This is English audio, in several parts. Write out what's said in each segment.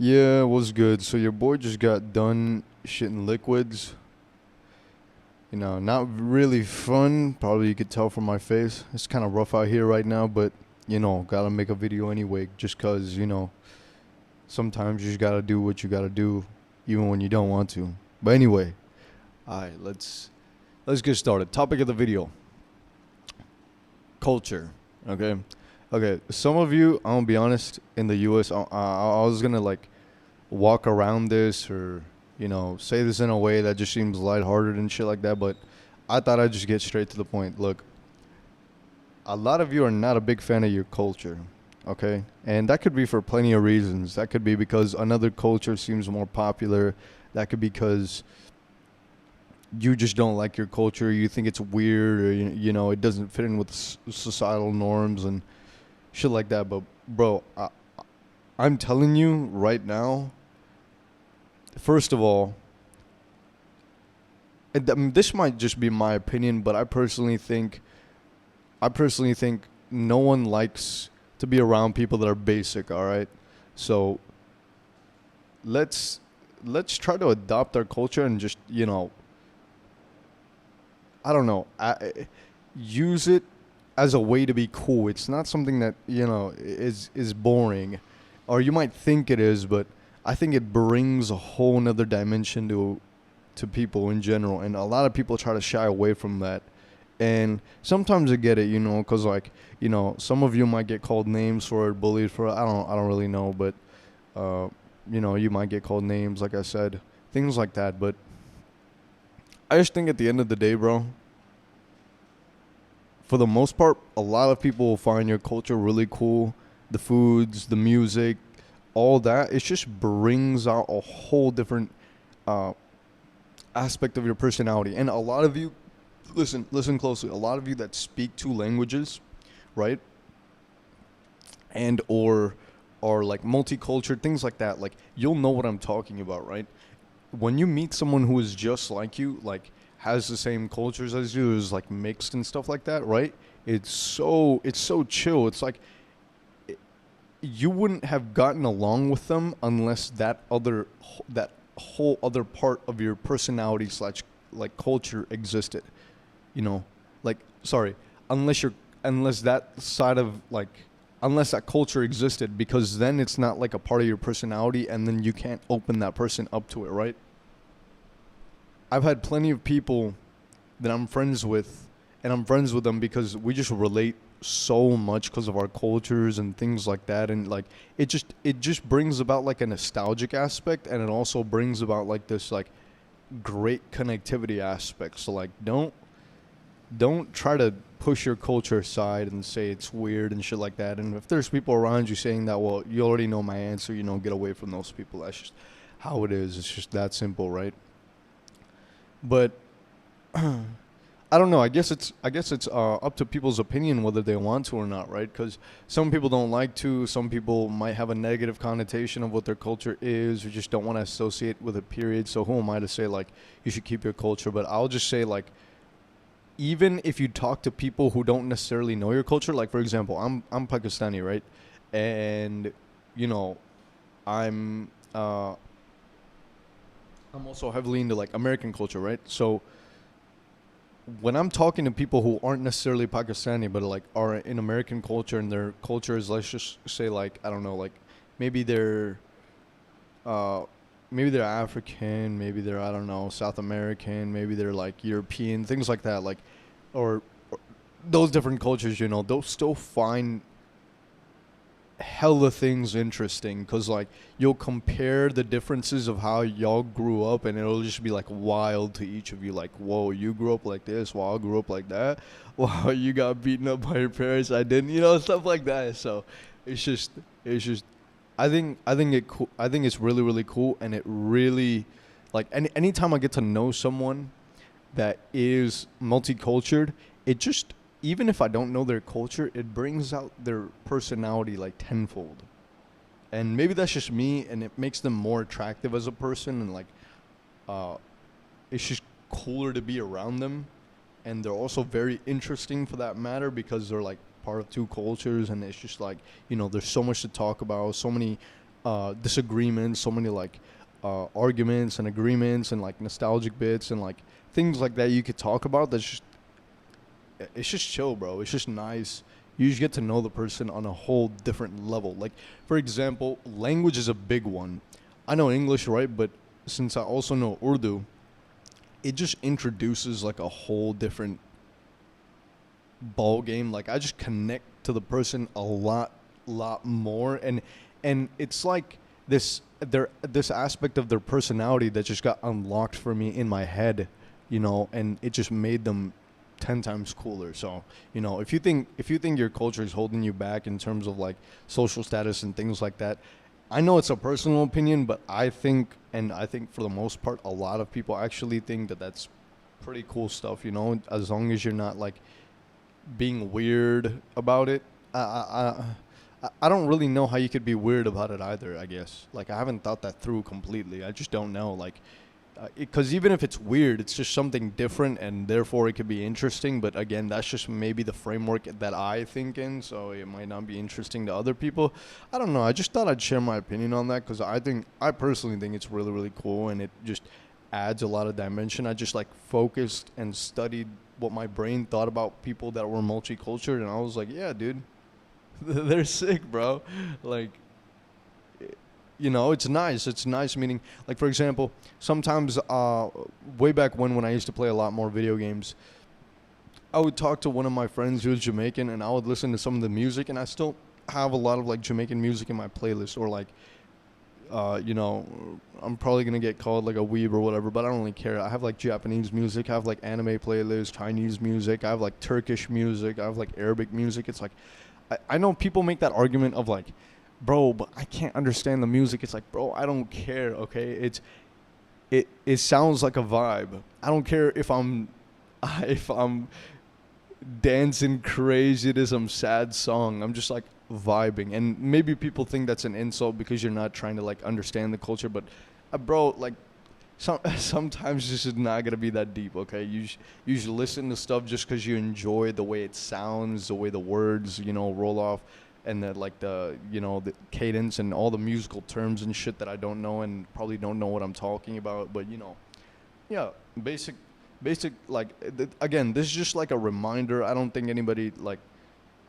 Yeah, what's good? So your boy just got done shitting liquids. Not really fun. Probably you could tell from my face. It's kind of rough out here right now, but gotta make a video anyway. Just cause sometimes you just gotta do what you gotta do, even when you don't want to. But anyway, alright, let's get started. Topic of the video: culture. Okay, okay. Some of you, I'm gonna be honest. In the U.S., I was gonna like walk around this or say this in a way that just seems lighthearted and shit like that, but I thought I'd just get straight to the point. Look, a lot of you are not a big fan of your culture, okay? And that could be for plenty of reasons. That could be because another culture seems more popular. That could be because you just don't like your culture. You think it's weird, or it doesn't fit in with societal norms and shit like that. But bro, I'm telling you right now, first of all, this might just be my opinion, but I personally think no one likes to be around people that are basic. All right, so let's try to adopt our culture and just I don't know, use it as a way to be cool. It's not something that is boring, or you might think it is, but I think it brings a whole nother dimension to people in general, and a lot of people try to shy away from that. And sometimes I get it, because like some of you might get called names for it, bullied for it. I don't really know, but you might get called names, like I said, things like that. But I just think at the end of the day, bro, for the most part, a lot of people will find your culture really cool. The foods, the music, all that. It just brings out a whole different uh, aspect of your personality. And a lot of you, listen closely. A lot of you that speak two languages, right? And or are like multicultural, things like that. Like you'll know what I'm talking about, right? When you meet someone who is just like you, like has the same cultures as you, is like mixed and stuff like that, right? It's so chill. It's like you wouldn't have gotten along with them unless that whole other part of your personality slash like culture existed. You know, like sorry, unless you're unless that side of like unless that culture existed, because then it's not like a part of your personality, and then you can't open that person up to it, right? I've had plenty of people that I'm friends with, and I'm friends with them because we just relate so much because of our cultures and things like that. And like it just brings about like a nostalgic aspect, and it also brings about like this like great connectivity aspect. So like don't try to push your culture aside and say it's weird and shit like that. And if there's people around you saying that, well, you already know my answer, get away from those people. That's just how it is. It's just that simple, right? But I don't know. I guess it's up to people's opinion whether they want to or not, right? Because some people don't like to. Some people might have a negative connotation of what their culture is, or just don't want to associate with it. Period. So who am I to say like you should keep your culture? But I'll just say like even if you talk to people who don't necessarily know your culture, like for example, I'm Pakistani, right? And you know, I'm uh, I'm also heavily into like American culture, right? So when I'm talking to people who aren't necessarily Pakistani but like are in American culture, and their culture is, let's just say like I don't know, like maybe they're uh maybe they're African, maybe they're, I don't know, South American, maybe they're like European, things like that, like or those different cultures, they'll still find hella things interesting, because like you'll compare the differences of how y'all grew up, and it'll just be like wild to each of you, like, whoa, you grew up like this, wow, I grew up like that, wow, you got beaten up by your parents, I didn't, stuff like that. So it's just I think it's really really cool, and it really, like, anytime I get to know someone that is multicultural, it just, even if I don't know their culture, it brings out their personality like tenfold. And maybe that's just me, and it makes them more attractive as a person, and like uh it's just cooler to be around them. And they're also very interesting for that matter, because they're like part of two cultures, and it's just like, there's so much to talk about, so many disagreements, so many like arguments and agreements and like nostalgic bits and like things like that you could talk about. That's just it's just chill, bro. It's just nice. You just get to know the person on a whole different level. Like, for example, language is a big one. I know English, right? But since I also know Urdu, it just introduces like a whole different ball game. Like, I just connect to the person a lot more, and it's like this aspect of their personality that just got unlocked for me in my head, and it just made them 10 times cooler. So, if you think your culture is holding you back in terms of like social status and things like that, I know it's a personal opinion, but I think for the most part, a lot of people actually think that that's pretty cool stuff, as long as you're not like being weird about it. I don't really know how you could be weird about it either, I guess. Like, I haven't thought that through completely. I just don't know. Like, because even if it's weird, it's just something different, and therefore it could be interesting. But again, that's just maybe the framework that I think in, so it might not be interesting to other people. I don't know. I just thought I'd share my opinion on that because I personally think it's really, really cool, and it just adds a lot of dimension. I just like focused and studied what my brain thought about people that were multicultural, and I was like, yeah, dude, they're sick, bro. Like, it's nice. It's nice meaning, like, for example, sometimes, way back when I used to play a lot more video games, I would talk to one of my friends who was Jamaican, and I would listen to some of the music, and I still have a lot of, like, Jamaican music in my playlist, or, like, I'm probably going to get called, like, a weeb or whatever, but I don't really care. I have, like, Japanese music. I have, like, anime playlists, Chinese music. I have, like, Turkish music. I have, like, Arabic music. It's, like, I know people make that argument of, like, bro, but I can't understand the music. It's like, bro, I don't care, okay? It sounds like a vibe. I don't care if I'm if I'm dancing crazy to some sad song. I'm just like vibing. And maybe people think that's an insult because you're not trying to like understand the culture, but bro, like sometimes this is not gonna be that deep, okay? You should listen to stuff just because you enjoy the way it sounds, the way the words, roll off, and like the cadence and all the musical terms and shit that I don't know and probably don't know what I'm talking about. But yeah, basic like again, this is just like a reminder. I don't think anybody like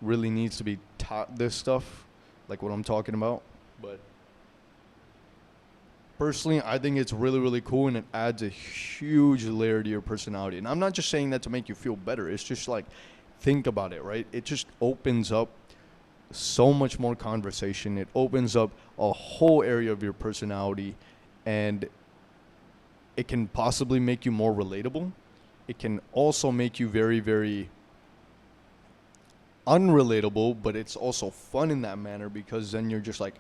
really needs to be taught this stuff, like what I'm talking about. But personally, I think it's really, really cool, and it adds a huge layer to your personality. And I'm not just saying that to make you feel better. It's just like, think about it, right? It just opens up so much more conversation. It opens up a whole area of your personality, and it can possibly make you more relatable. It can also make you very, very unrelatable, but it's also fun in that manner because then you're just like,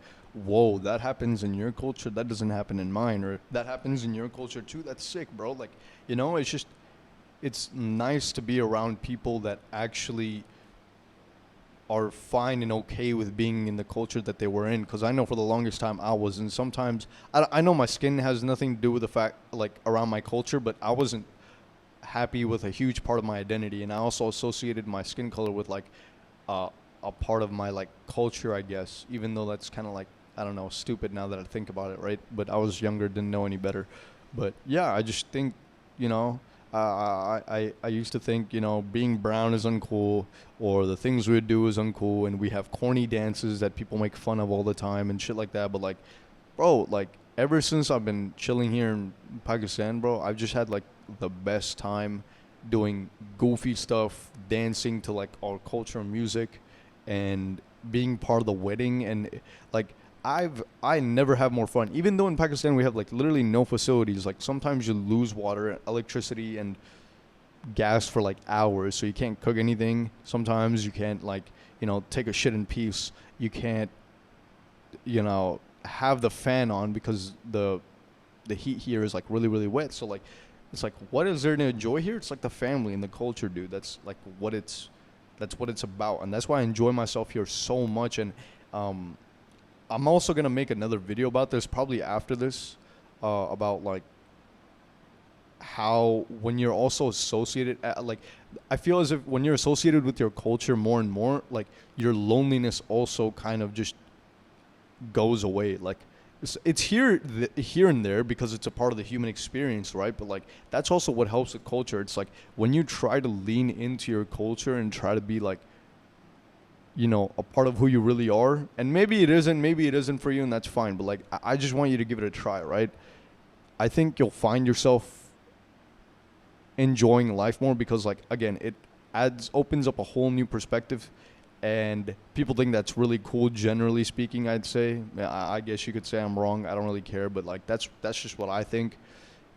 whoa, that happens in your culture, that doesn't happen in mine, or that happens in your culture too, that's sick, bro. Like, it's just, it's nice to be around people that actually are fine and okay with being in the culture that they were in, because I know for the longest time I was, and sometimes I know my skin has nothing to do with the fact, like, around my culture, but I wasn't happy with a huge part of my identity, and I also associated my skin color with like a part of my like culture, I guess, even though that's kind of like, I don't know, stupid now that I think about it, right? But I was younger, didn't know any better. But yeah, I just think, I used to think, being brown is uncool, or the things we would do is uncool, and we have corny dances that people make fun of all the time and shit like that. But like, bro, like, ever since I've been chilling here in Pakistan, bro, I've just had like the best time doing goofy stuff, dancing to like our culture and music, and being part of the wedding. And like, I never have more fun. Even though in Pakistan we have like literally no facilities. Like, sometimes you lose water, electricity, and gas for like hours, so you can't cook anything. Sometimes you can't like, take a shit in peace. You can't, have the fan on because the heat here is like really, really wet. So like, it's like, what is there to enjoy here? It's like the family and the culture, dude. That's like that's what it's about, and that's why I enjoy myself here so much. And I'm also gonna make another video about this probably after this, about like how when you're also associated, like, I feel as if when you're associated with your culture more and more, like, your loneliness also kind of just goes away. Like it's here and there because it's a part of the human experience, right? But like that's also what helps the culture. It's like when you try to lean into your culture and try to be like, a part of who you really are, and maybe it isn't for you, and that's fine. But like I just want you to give it a try, right? I think you'll find yourself enjoying life more because like again it adds opens up a whole new perspective, and people think that's really cool, generally speaking. I'd say, I guess you could say I'm wrong, I don't really care, but like that's just what I think.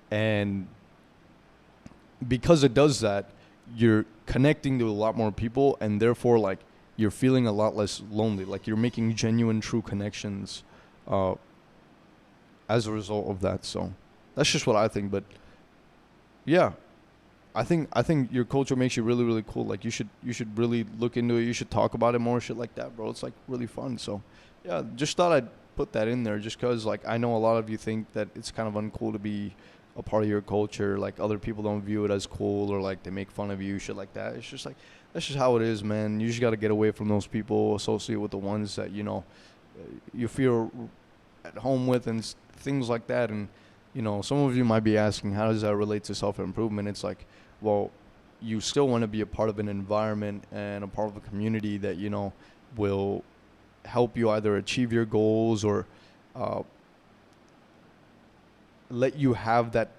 And because it does that, you're connecting to a lot more people, and therefore like you're feeling a lot less lonely, like you're making genuine true connections uh, as a result of that. So that's just what I think. But yeah, I think your culture makes you really really cool. Like you should really look into it. You should talk about it more, shit like that, bro. It's like really fun. So yeah, just thought I'd put that in there just cuz like I know a lot of you think that it's kind of uncool to be a part of your culture. Like other people don't view it as cool, or like they make fun of you, shit like that. It's just like that's just how it is, man. You just got to get away from those people, associate with the ones that you feel at home with, and things like that. And some of you might be asking, how does that relate to self-improvement? It's like, well, you still want to be a part of an environment and a part of a community that will help you either achieve your goals, or uh, let you have that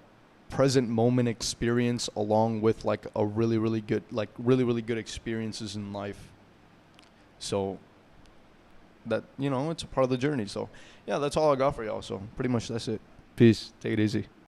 present moment experience along with like a really really good experiences in life. So that it's a part of the journey. So yeah, that's all I got for y'all. So pretty much that's it. Peace. Take it easy.